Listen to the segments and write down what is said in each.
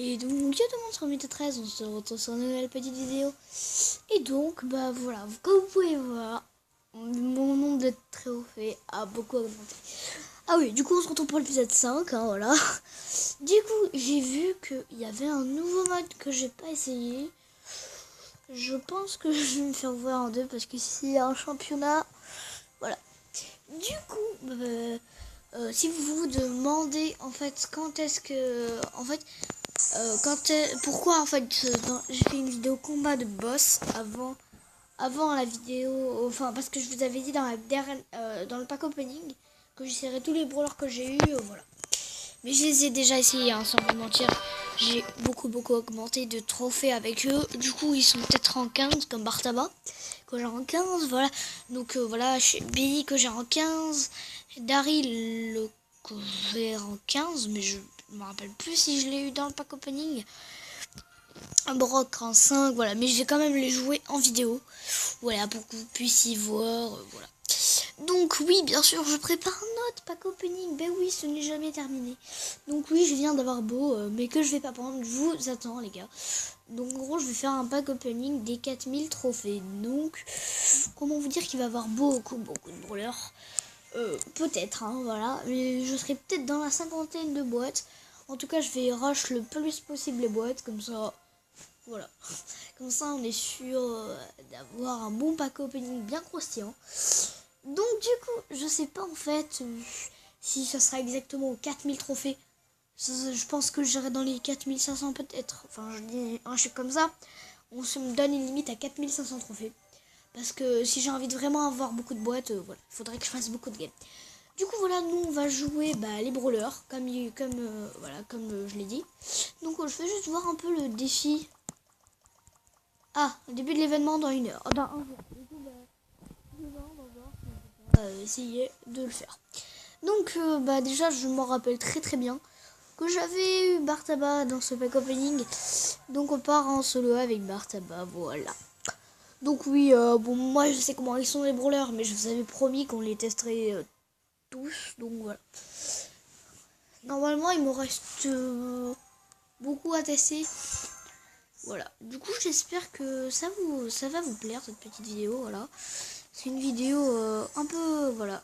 Et donc, yo tout le monde, sur Mytho 13, on se retrouve sur une nouvelle petite vidéo. Et donc, bah voilà, comme vous pouvez voir, mon nombre de trophées a beaucoup augmenté. Ah oui, du coup, on se retrouve pour l'épisode 5, hein, voilà. Du coup, j'ai vu qu'il y avait un nouveau mode que j'ai pas essayé. Je pense que je vais me faire voir en deux parce que s'il y a un championnat, voilà. Du coup, si vous vous demandez en fait quand est-ce que, en fait, pourquoi en fait j'ai fait une vidéo combat de boss avant la vidéo, enfin parce que je vous avais dit dans la dernière, dans le pack opening que j'essaierais tous les brawlers que j'ai eu, voilà. Mais je les ai déjà essayés, hein, sans vous mentir. J'ai beaucoup augmenté de trophées avec eux. Du coup, ils sont peut-être en 15 comme Bartaba que j'ai en 15, voilà. Donc voilà, Billy que j'ai en 15, Daryl que j'ai en 15, mais je me rappelle plus si je l'ai eu dans le pack opening. Un Brock en 5, voilà, mais je vais quand même les jouer en vidéo, voilà, pour que vous puissiez voir, voilà. Donc oui, bien sûr, je prépare un autre pack opening, ben oui, ce n'est jamais terminé. Donc oui, je viens d'avoir beau, mais que je vais pas prendre, je vous attends les gars. Donc en gros, je vais faire un pack opening des 4000 trophées, donc comment vous dire qu'il va y avoir beaucoup de brawlers. Peut-être, hein, voilà, mais je serai peut-être dans la cinquantaine de boîtes. En tout cas, je vais rush le plus possible les boîtes, comme ça, voilà. Comme ça, on est sûr d'avoir un bon pack opening bien croustillant. Donc, du coup, je sais pas en fait si ça sera exactement aux 4000 trophées. Je pense que j'irai dans les 4500 peut-être. Enfin, je dis un chiffre comme ça. On se me donne une limite à 4500 trophées. Parce que si j'ai envie de vraiment avoir beaucoup de boîtes, voilà, il faudrait que je fasse beaucoup de games. Du coup, voilà, nous, on va jouer les brawlers, comme je l'ai dit. Donc, je vais juste voir un peu le défi. Ah, le début de l'événement dans 1 heure. Dans un jour. Du coup, on va essayer de le faire. Donc, déjà, je m'en rappelle très bien que j'avais eu Bartaba dans ce pack opening. Donc, on part en solo avec Bartaba, voilà. Donc oui, bon, moi je sais comment ils sont les brawlers, mais je vous avais promis qu'on les testerait tous, donc voilà. Normalement, il me reste beaucoup à tester. Voilà. Du coup, j'espère que ça va vous plaire cette petite vidéo, voilà. C'est une vidéo un peu, voilà,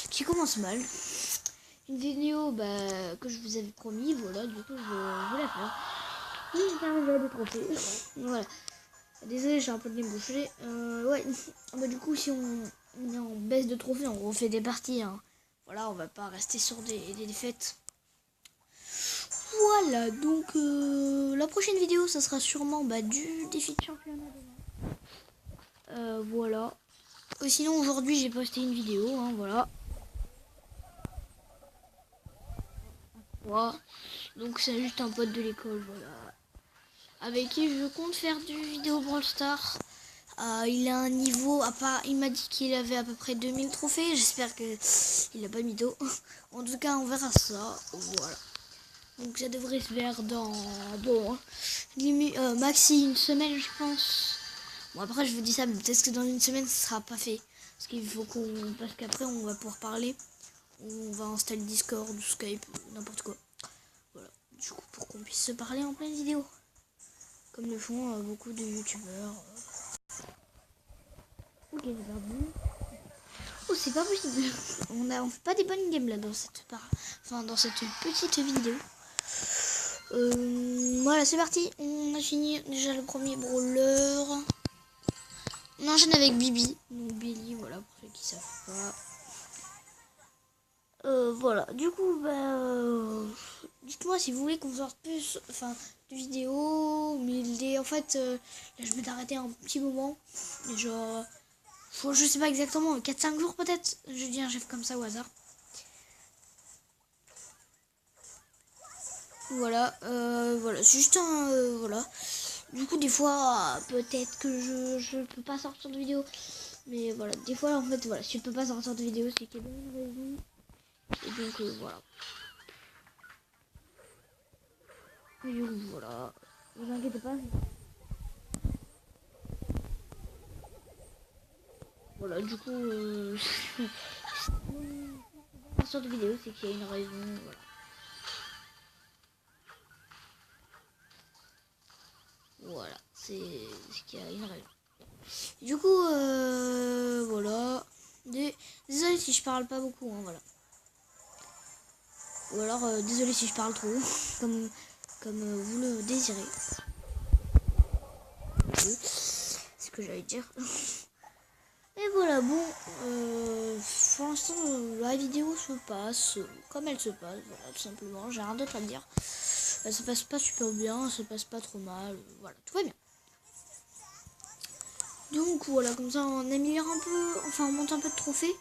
qui commence mal. Une vidéo que je vous avais promis, voilà. Du coup, je vais la faire. J'espère que j'ai des trophées. Voilà. Désolé, j'ai un peu de nez bouché. Ouais. Du coup, si on est en baisse de trophées, on refait des parties. Hein. Voilà, on va pas rester sur des défaites. Voilà, donc la prochaine vidéo, ça sera sûrement du défi de championnat demain. Voilà. Sinon, aujourd'hui, j'ai posté une vidéo, hein, voilà. Voilà. Donc, c'est juste un pote de l'école, voilà. Avec qui je compte faire du vidéo Brawl Stars. Il a un niveau, il m'a dit qu'il avait à peu près 2000 trophées. J'espère qu'il n'a pas mytho. En tout cas, on verra ça. Voilà. Donc ça devrait se faire dans maxi une semaine, je pense. Bon, après, je vous dis ça, mais peut-être que dans une semaine, ce sera pas fait. Parce qu'après, on va pouvoir parler. On va installer Discord, Skype, n'importe quoi. Voilà. Du coup, pour qu'on puisse se parler en pleine vidéo. Comme le font beaucoup de youtubeurs. Ok, c'est perdu. Oh, c'est pas possible. On fait pas des bonnes games là dans cette petite vidéo. Voilà, c'est parti. On a fini déjà le premier brawler. On enchaîne avec Bibi. Donc Billy, voilà, pour ceux qui savent pas. Voilà, du coup, dites-moi si vous voulez qu'on sorte plus de vidéos. Mais en fait, là, je vais t'arrêter un petit moment. Genre, je sais pas exactement, 4-5 jours peut-être. Je dis un chef comme ça au hasard. Voilà, voilà, c'est juste voilà. Du coup, des fois, peut-être que je peux pas sortir de vidéo. Mais voilà, des fois, en fait, voilà, si je peux pas sortir de vidéo, c'est qu'il y a une raison. Et donc, voilà. Et du coup, voilà. Ne vous inquiétez pas. Voilà, du coup, sortir de vidéo, c'est qu'il y a une raison. Voilà. C'est qu'il y a une raison. Du coup, voilà. Désolé si je parle pas beaucoup, hein, voilà. Ou alors, désolé si je parle trop, comme vous le désirez. C'est ce que j'allais dire. Et voilà, bon, pour l'instant, la vidéo se passe comme elle se passe, voilà, tout simplement. J'ai rien d'autre à dire. Ça se passe pas super bien, ça se passe pas trop mal, voilà, tout va bien. Donc voilà, comme ça on améliore un peu, enfin on monte un peu de trophées.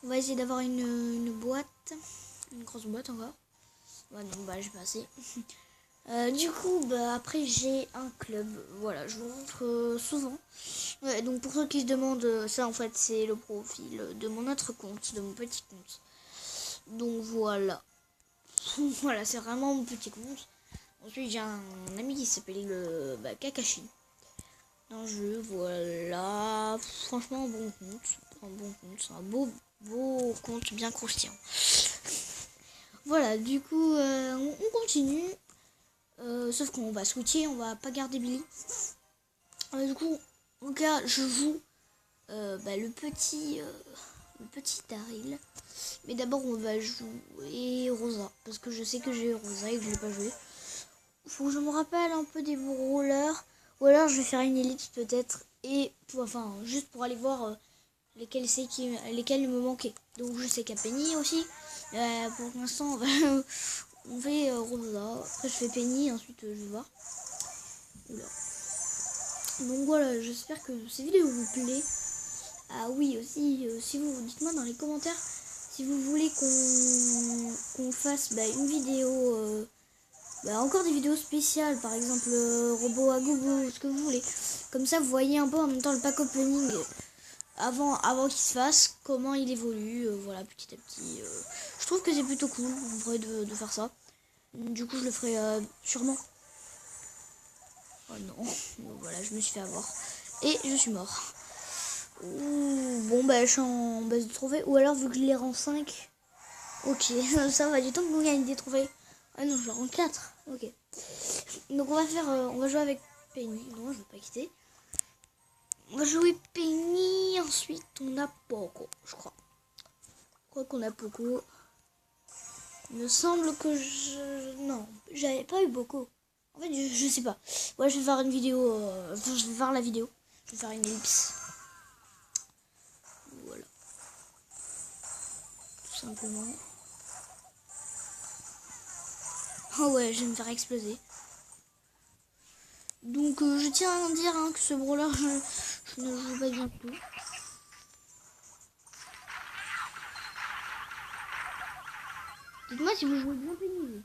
On va essayer d'avoir une boîte, une grosse boîte encore. Ouais, non, bah j'ai pas assez. Du coup, bah après j'ai un club, voilà, je vous montre souvent. Ouais, donc pour ceux qui se demandent, ça en fait c'est le profil de mon autre compte, de mon petit compte. Donc voilà. Voilà, c'est vraiment mon petit compte. Ensuite j'ai un ami qui s'appelle Kakashi. Un jeu, voilà. Franchement, un bon compte. Un bon compte, un beau compte bien croustillant. Voilà, du coup, on continue. Sauf qu'on va switcher, on va pas garder Billy. Du coup, en cas, je joue le petit Daryl. Mais d'abord, on va jouer Rosa. Parce que je sais que j'ai Rosa et que je l'ai pas joué. Faut que je me rappelle un peu des brawlers. Ou alors, je vais faire une élite peut-être. Et juste pour aller voir lesquels me manquaient. Donc, je sais qu'il y a Penny aussi. Pour l'instant, on fait Rosa. Après, je fais Penny. Ensuite, je vais voir. Oula. Donc voilà, j'espère que ces vidéos vous plaît. Ah oui, aussi, si vous dites-moi dans les commentaires si vous voulez qu'on fasse une vidéo, encore des vidéos spéciales, par exemple robot à gogo, ce que vous voulez. Comme ça, vous voyez un peu en même temps le pack opening avant qu'il se fasse, comment il évolue, voilà, petit à petit. Je trouve que c'est plutôt cool, en vrai, de faire ça. Du coup, je le ferai sûrement. Oh non, donc voilà, je me suis fait avoir. Et je suis mort. Ouh, bon, je suis en base de trophées. Ou alors, vu que je les rends 5. Ok, ça va du temps que vous gagnez des trophées. Ah non, je les rends 4. Ok. Donc, on va jouer avec Penny. Non, je vais pas quitter. On va jouer Penny. Ensuite, on a Poco, je crois. Je crois qu'on a Poco. Il me semble que non, j'avais pas eu Poco. En fait, je sais pas. Ouais, je vais faire une vidéo. Je vais faire la vidéo. Je vais faire une ellipse. Voilà. Tout simplement. Oh ouais, je vais me faire exploser. Donc, je tiens à dire que ce brawler, je ne joue pas bien tout. Dites-moi si vous jouez bien Penny.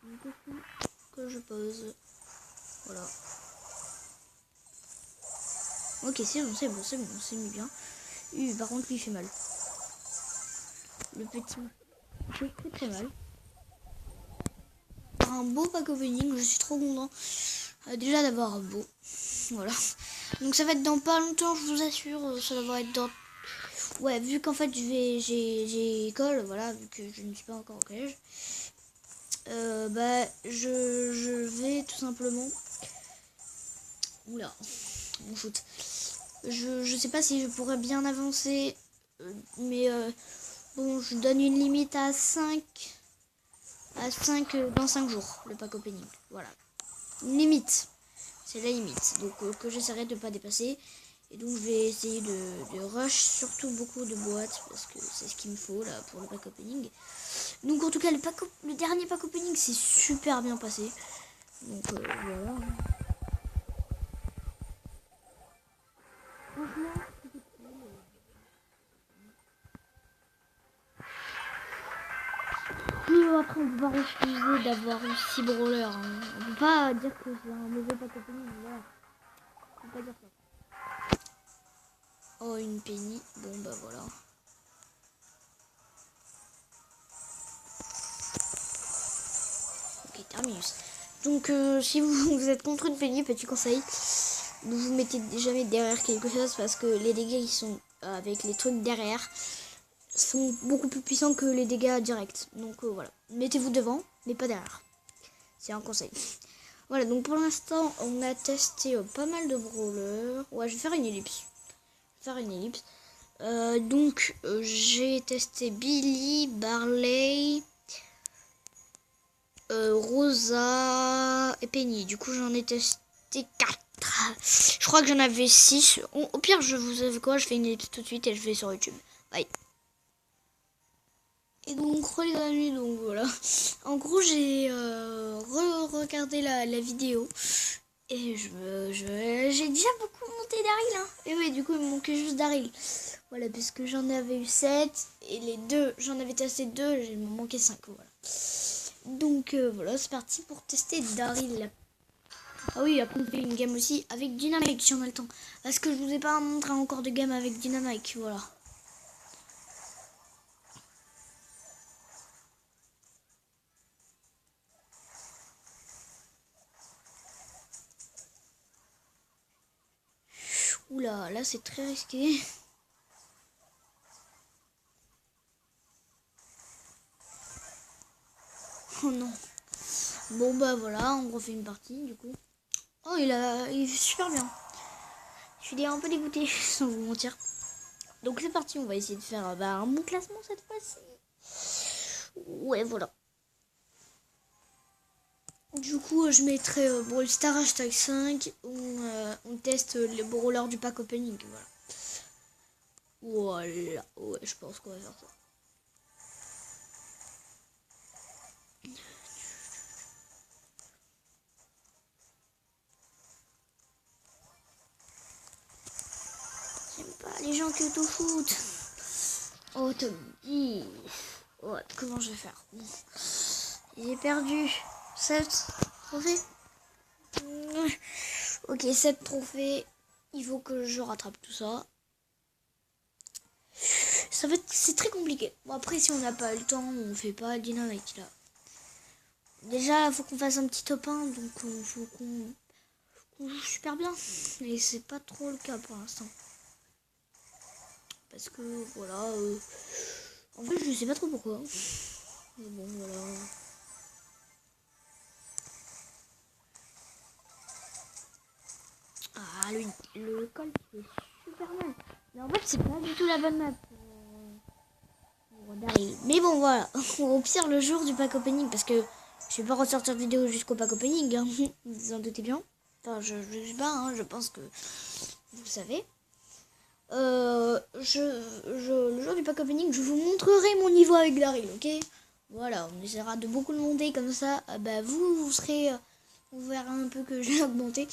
Une question que je pose. Voilà. Ok, c'est mis bien. Par contre, lui, il fait mal. Le petit, il fait très très mal. Un beau pack opening, je suis trop content déjà d'avoir un beau. Voilà. Donc ça va être dans pas longtemps, je vous assure. Ça va être dans... Ouais, vu qu'en fait j'ai école, voilà, vu que je ne suis pas encore au collège. Je vais tout simplement... Oula, mon foot. Je sais pas si je pourrais bien avancer, mais bon, je donne une limite à 5 dans 5 jours, le pack opening. Voilà. Une limite. C'est la limite. Donc que j'essaierai de ne pas dépasser. Et donc je vais essayer de rush surtout beaucoup de boîtes parce que c'est ce qu'il me faut là pour le pack opening. Donc en tout cas le dernier pack opening c'est super bien passé. Donc voilà. Franchement, après on peut pas refuser d'avoir eu 6 brawlers. Hein. On peut pas dire que c'est un mauvais pack opening. Voilà. On peut pas dire ça. Oh, une Penny. Bon, voilà. Ok, terminus. Donc, si vous êtes contre une Penny, petit conseil, ne vous mettez jamais derrière quelque chose parce que les dégâts qui sont avec les trucs derrière sont beaucoup plus puissants que les dégâts directs. Donc, voilà. Mettez-vous devant, mais pas derrière. C'est un conseil. Voilà, donc pour l'instant, on a testé pas mal de brawlers. Ouais, je vais faire une ellipse. J'ai testé Billy, Barley, Rosa et Penny. Du coup, j'en ai testé 4. Je crois que j'en avais 6. Au pire, vous savez quoi, je fais une ellipse tout de suite et je vais sur YouTube. Bye. Et donc, les amis, donc voilà. En gros, j'ai regardé la vidéo. Et j'ai déjà beaucoup monté Daryl. Hein. Et oui, du coup, il me manquait juste Daryl. Voilà, parce que j'en avais eu 7. Et les deux, j'en avais testé 2. Il me manquait 5. Voilà. Donc, voilà, c'est parti pour tester Daryl. Ah oui, après, on fait une game aussi avec Dynamite si on a le temps. Parce que je vous ai pas montré encore de game avec Dynamite. Voilà. Oula, là c'est très risqué. Oh non. Bon bah voilà, on refait une partie du coup. Oh il est super bien. Je suis un peu dégoûtée sans vous mentir. Donc c'est parti, on va essayer de faire un bon classement cette fois-ci. Ouais voilà. Du coup je mettrai Brawl Star hashtag 5. On teste les brawlers du pack opening. Voilà. Ouais je pense qu'on va faire ça. Les gens qui auto-foot. Oh, top 10. Ouais, comment je vais faire? J'ai perdu 7 trophées. Ok, 7 trophées. Il faut que je rattrape tout ça. C'est très compliqué. Bon, après, si on n'a pas le temps, on fait pas Dynamite là. Déjà, il faut qu'on fasse un petit top 1. Donc, il faut qu'on joue super bien. Et c'est pas trop le cas pour l'instant. Parce que voilà, en fait je sais pas trop pourquoi. Mais bon voilà. Ah le col c'est super mal. Mais en fait c'est pas du tout la bonne map pour Daryl. Mais bon voilà. Au pire le jour du pack opening parce que je vais pas ressortir vidéo jusqu'au pack opening. Hein. Vous en doutez bien. Enfin je sais pas, hein, je pense que vous le savez. Le jour du pack opening, je vous montrerai mon niveau avec Daryl, ok? Voilà, on essaiera de beaucoup le monter comme ça. Bah vous serez, on verra un peu que je l'ai augmenté.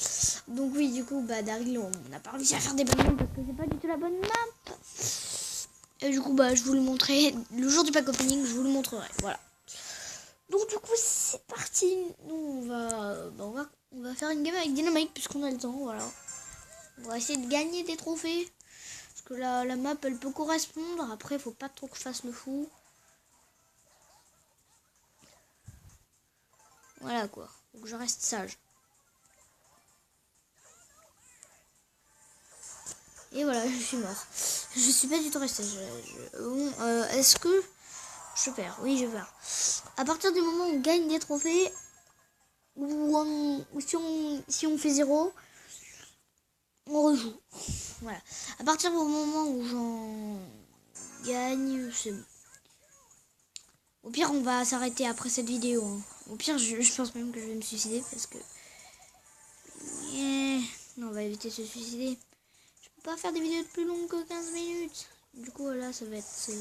Donc oui, du coup, bah Daryl, on n'a pas réussi à faire des bonnes maps parce que c'est pas du tout la bonne map. Et du coup, bah je vous le montrerai le jour du pack opening, je vous le montrerai. Voilà. Donc du coup, c'est parti. Nous on va faire une game avec Dynamite puisqu'on a le temps. Voilà. On va essayer de gagner des trophées. Parce que la map elle peut correspondre. Après faut pas trop que je fasse le fou. Voilà quoi. Faut que je reste sage. Et voilà, je suis mort. Je suis pas du tout resté. Est-ce que je perds? Oui, je perds. À partir du moment où on gagne des trophées, ou si on fait 0, on rejoue. Voilà. À partir du moment où j'en gagne, c'est bon. Au pire, on va s'arrêter après cette vidéo. Hein. Au pire, je pense même que je vais me suicider parce que... Non, on va éviter de se suicider. Je peux pas faire des vidéos de plus longues que 15 minutes. Du coup, là, ça va être...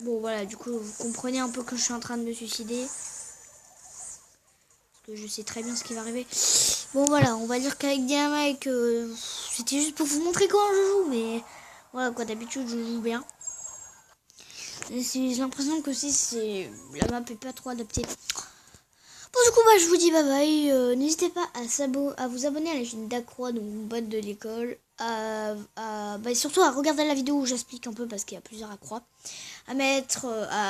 Bon, voilà, du coup, vous comprenez un peu que je suis en train de me suicider. Parce que je sais très bien ce qui va arriver. Bon, voilà, on va dire qu'avec Dynamite, c'était juste pour vous montrer comment je joue. Mais voilà, quoi, d'habitude, je joue bien. J'ai l'impression que si la map est pas trop adaptée. Bon du coup bah je vous dis bye bye. N'hésitez pas à vous abonner à la chaîne d'Accroix, donc mon pote de l'école. Surtout à regarder la vidéo où j'explique un peu parce qu'il y a plusieurs accroix. À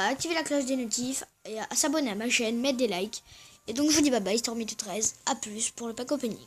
activer la cloche des notifs et à s'abonner à ma chaîne, mettre des likes. Et donc je vous dis bye bye, Stormy13. A plus pour le pack opening.